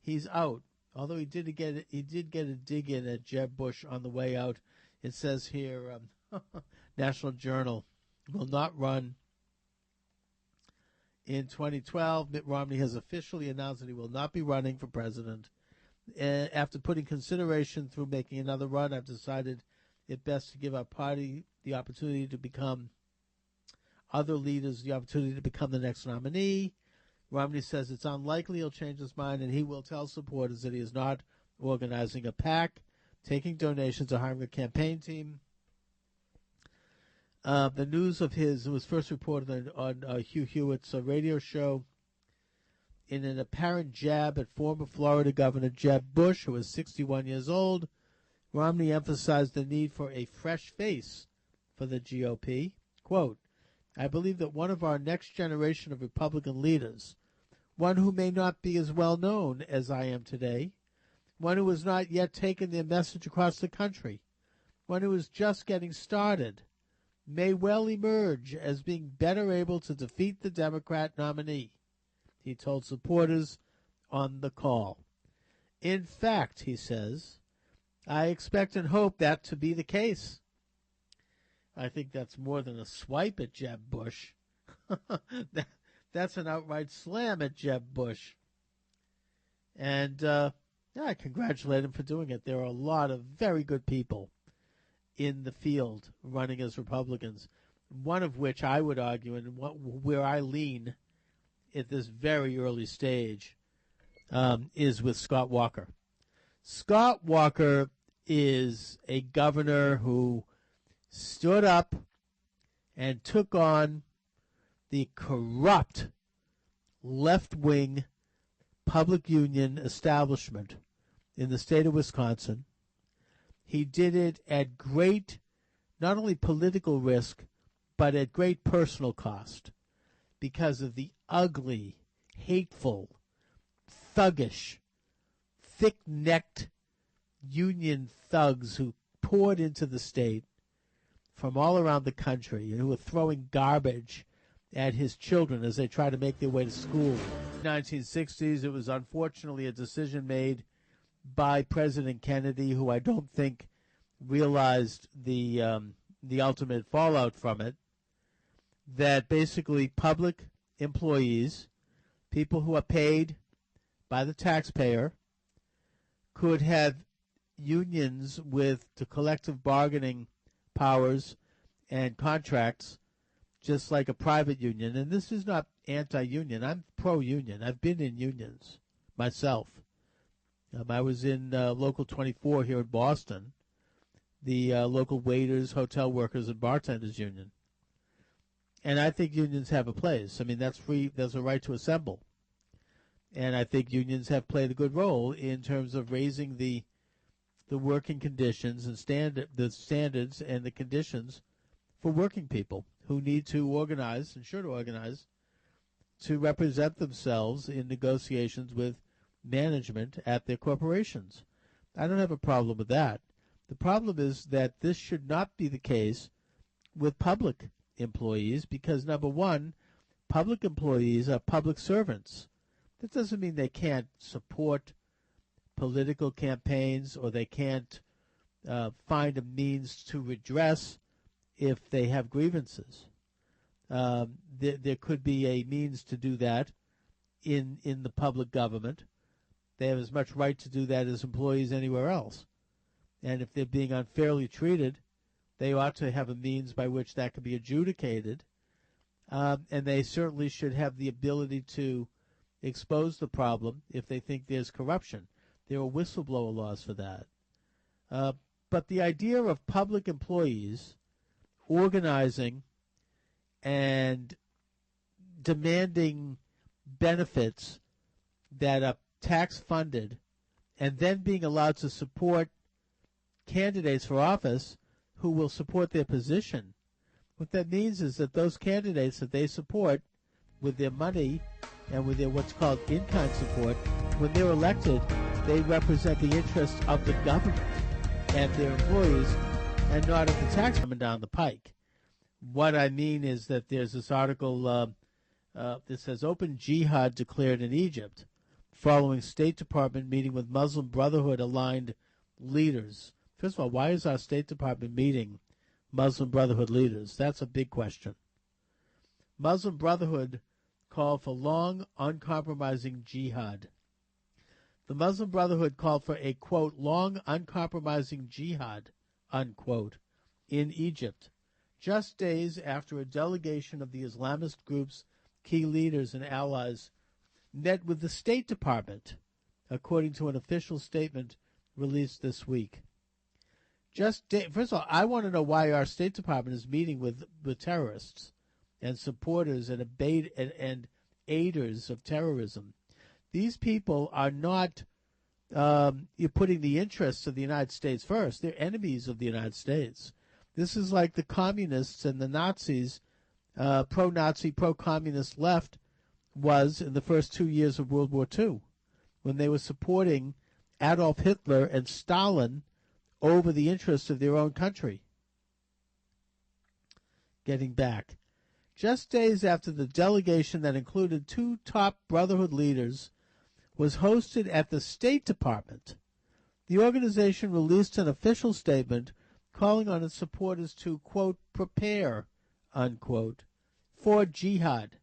He's out. Although he did get a dig in at Jeb Bush on the way out. It says here, National Journal will not run in 2012. Mitt Romney has officially announced that he will not be running for president. After putting consideration through making another run, I've decided it best to give our party the opportunity to become other leaders the opportunity to become the next nominee. Romney says it's unlikely he'll change his mind, and he will tell supporters that he is not organizing a PAC, taking donations, or hiring a campaign team. The news of his was first reported on Hugh Hewitt's radio show. In an apparent jab at former Florida Governor Jeb Bush, who was 61 years old, Romney emphasized the need for a fresh face for the GOP. Quote, "I believe that one of our next generation of Republican leaders, one who may not be as well known as I am today, one who has not yet taken their message across the country, one who is just getting started, may well emerge as being better able to defeat the Democrat nominee," he told supporters on the call. "In fact," he says, "I expect and hope that to be the case." I think that's more than a swipe at Jeb Bush. That's an outright slam at Jeb Bush. And I congratulate him for doing it. There are a lot of very good people in the field running as Republicans, one of which I would argue, and where I lean at this very early stage, is with Scott Walker. Scott Walker is a governor who stood up and took on the corrupt left-wing public union establishment in the state of Wisconsin. He did it at great, not only political risk, but at great personal cost. because of the ugly, hateful, thuggish, thick-necked union thugs who poured into the state from all around the country and who were throwing garbage at his children as they tried to make their way to school. In the 1960s, it was unfortunately a decision made by President Kennedy, who I don't think realized the ultimate fallout from it, that basically public employees, people who are paid by the taxpayer, could have unions with the collective bargaining powers and contracts just like a private union. And this is not anti-union. I'm pro-union. I've been in unions myself. I was in Local 24 here in Boston, the local waiters, hotel workers, and bartenders union. And I think unions have a place. I mean, that's free. There's a right to assemble. And I think unions have played a good role in terms of raising the working conditions and the standards and the conditions for working people who need to organize and should organize to represent themselves in negotiations with management at their corporations. I don't have a problem with that. The problem is that this should not be the case with public employees because, number one, public employees are public servants. That doesn't mean they can't support political campaigns or they can't find a means to redress if they have grievances. There could be a means to do that in the public government. They have as much right to do that as employees anywhere else. And if they're being unfairly treated, they ought to have a means by which that can be adjudicated. And they certainly should have the ability to expose the problem if they think there's corruption. There are whistleblower laws for that. But the idea of public employees organizing and demanding benefits that are tax-funded and then being allowed to support candidates for office who will support their position, what that means is that those candidates that they support with their money and with their what's called in-kind support, when they're elected, they represent the interests of the government and their employees and not of the tax coming down the pike. What I mean is that there's this article that says open jihad declared in Egypt following State Department meeting with Muslim Brotherhood-aligned leaders. First of all, why is our State Department meeting Muslim Brotherhood leaders? That's a big question. Muslim Brotherhood called for long, uncompromising jihad. The Muslim Brotherhood called for a, quote, long, uncompromising jihad, unquote, in Egypt, just days after a delegation of the Islamist group's key leaders and allies met with the State Department, according to an official statement released this week. First of all, I want to know why our State Department is meeting with terrorists and supporters and aiders of terrorism. These people are not you're putting the interests of the United States first. They're enemies of the United States. This is like the communists and the Nazis, pro-Nazi, pro-communist left was in the first 2 years of World War II, when they were supporting Adolf Hitler and Stalin over the interests of their own country. Getting back. Just days after the delegation that included two top Brotherhood leaders was hosted at the State Department, the organization released an official statement calling on its supporters to, quote, prepare, unquote, for jihad,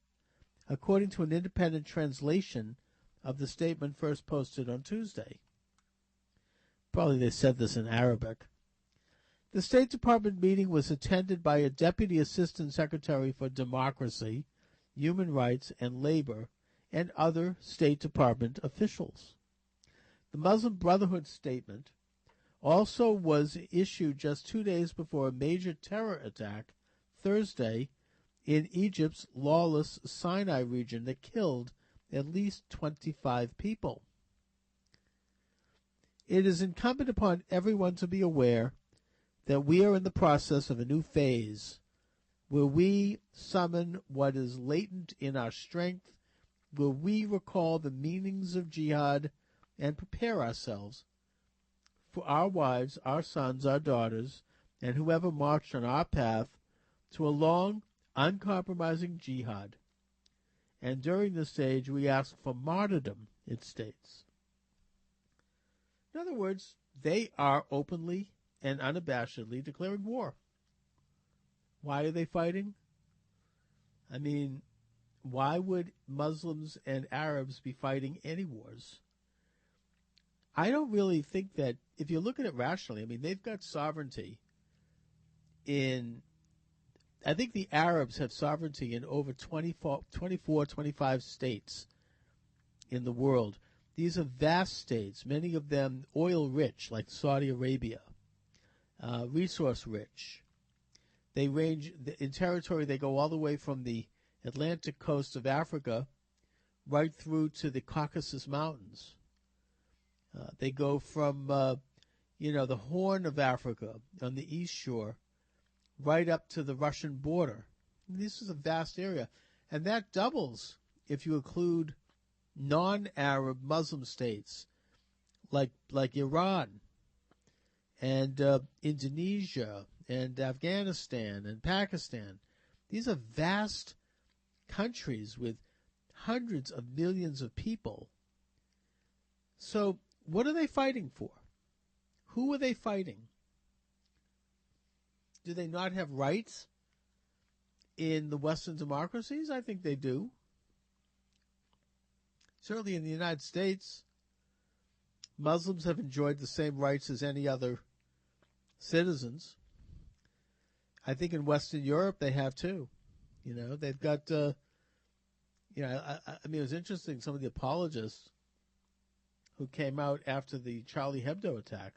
according to an independent translation of the statement first posted on Tuesday. Probably they said this in Arabic. The State Department meeting was attended by a Deputy Assistant Secretary for Democracy, Human Rights, and Labor, and other State Department officials. The Muslim Brotherhood statement also was issued just 2 days before a major terror attack Thursday in Egypt's lawless Sinai region that killed at least 25 people. It is incumbent upon everyone to be aware that we are in the process of a new phase Will we summon what is latent in our strength? Will we recall the meanings of jihad and prepare ourselves for our wives, our sons, our daughters, and whoever marched on our path to a long, uncompromising jihad? And during this stage, we ask for martyrdom, it states. In other words, they are openly and unabashedly declaring war. Why are they fighting? I mean, why would Muslims and Arabs be fighting any wars? I don't really think that, if you look at it rationally, I mean, they've got sovereignty in, I think the Arabs have sovereignty in over 24, 25 states in the world. These are vast states, many of them oil-rich, like Saudi Arabia, resource-rich. They range, in territory, they go all the way from the Atlantic coast of Africa right through to the Caucasus Mountains. They go from, the Horn of Africa on the east shore right up to the Russian border. This is a vast area. And that doubles if you include non-Arab Muslim states like Iran and Indonesia and Afghanistan and Pakistan. These are vast countries with hundreds of millions of people. So what are they fighting for? Who are they fighting? Do they not have rights in the Western democracies? I think they do. Certainly in the United States, Muslims have enjoyed the same rights as any other citizens. I think in Western Europe they have too. They've got, I mean, it was interesting, some of the apologists who came out after the Charlie Hebdo attack,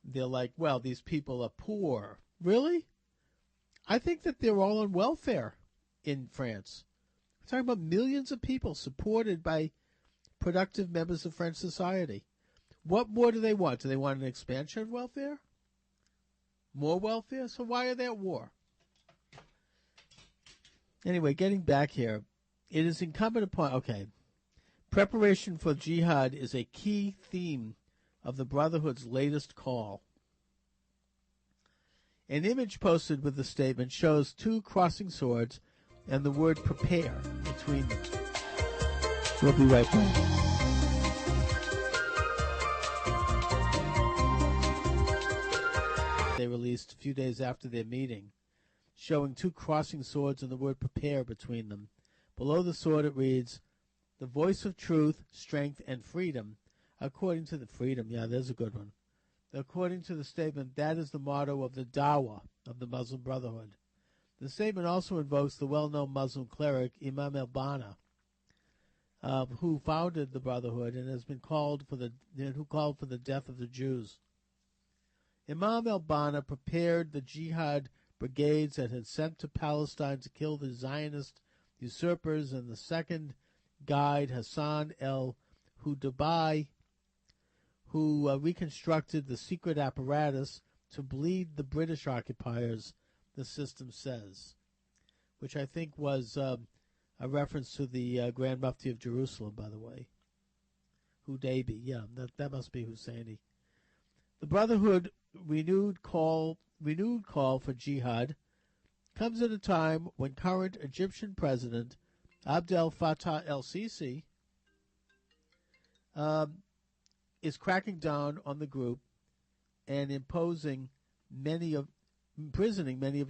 they're like, well, these people are poor. Really? I think that they're all on welfare in France. We're talking about millions of people supported by productive members of French society. What more do they want? Do they want an expansion of welfare? More welfare? So why are they at war? Anyway, getting back here, it is incumbent upon, preparation for jihad is a key theme of the Brotherhood's latest call. An image posted with the statement shows two crossing swords and the word prepare between them. We'll be right back. They released a few days after their meeting, showing two crossing swords and the word prepare between them. Below the sword it reads, the voice of truth, strength, and freedom, according to the freedom. Yeah, there's a good one. According to the statement, that is the motto of the Dawah of the Muslim Brotherhood. The statement also invokes the well-known Muslim cleric Imam al-Banna, who founded the Brotherhood and has been called for the death of the Jews. Imam al-Banna prepared the jihad brigades that had sent to Palestine to kill the Zionist usurpers, and the second guide, Hassan el-Hudabai, who reconstructed the secret apparatus to bleed the British occupiers, the system says, which I think was a reference to the Grand Mufti of Jerusalem, by the way. Hudaybi, yeah, that must be Husseini. The Brotherhood renewed call for jihad comes at a time when current Egyptian President Abdel Fattah el-Sisi is cracking down on the group and imprisoning many of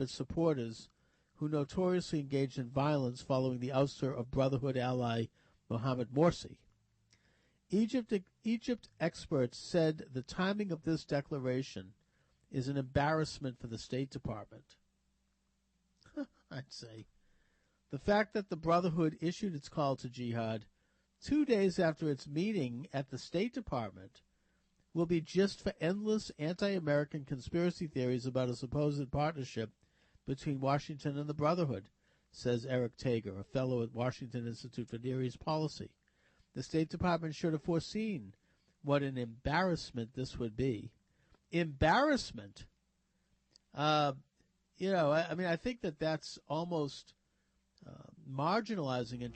its supporters who notoriously engaged in violence following the ouster of Brotherhood ally Mohamed Morsi. Egypt experts said the timing of this declaration is an embarrassment for the State Department. I'd say. The fact that the Brotherhood issued its call to jihad 2 days after its meeting at the State Department will be just for endless anti-American conspiracy theories about a supposed partnership between Washington and the Brotherhood, says Eric Tager, a fellow at Washington Institute for Near East Policy. The State Department should have foreseen what an embarrassment this would be. Embarrassment? you know, I mean, I think that that's almost marginalizing and